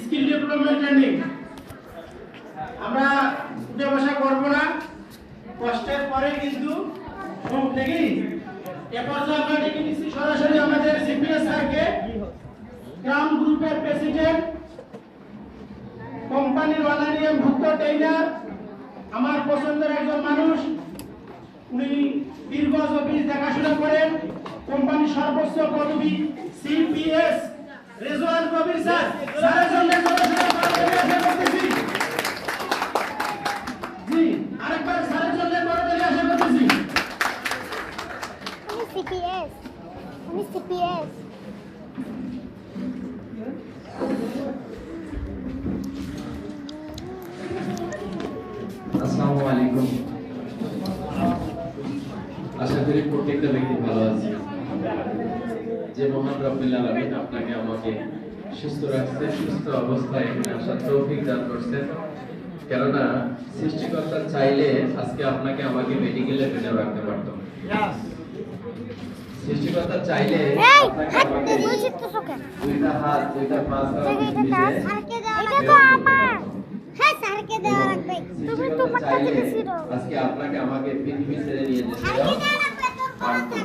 Skill development training. আমরা উঠে বসা করবো না, কষ্টের পরে কিন্তু সুখ নাকি। এ পর্যায়ে আমরা ডেকে নিচ্ছি সরাসরি আমাদের সিপিএস স্যারকে, ক্রাউন গ্রুপের প্রেসিডেন্ট, কোম্পানির অনারিয়াম ভুক্ত ট্রেনার, আমার পছন্দের একজন মানুষ। উনি দীর্ঘ অফিস দেখাশোনা করেন, কোম্পানির সর্বোচ্চ পদবি সিপিএস রেজওয়ান কবির স্যার। স্যারের জন্য জি আরেকবার স্যারের জন্য করতে আশা করতেছি। আমি সিপিএস আসসালামু আলাইকুম। আশা করি প্রত্যেকটা ব্যক্তি ভালো আছে। যে মহান রব্বুল আলামিন আপনাকে আমাকে সুস্থ রাখছে, সুস্থ অবস্থায় এখানে আসার তৌফিক দান করছেন। কেননা সৃষ্টিকর্তা চাইলে আজকে আপনাকে আমাকে মেডিকেলে বেঁধে রাখতে পারত। সৃষ্টিকর্তা চাইলে আপনাকে আমাকে দুইটা হাত দুইটা পা আজকে আপনাকে আমাকে পৃথিবী ছেড়ে নিয়ে যেতে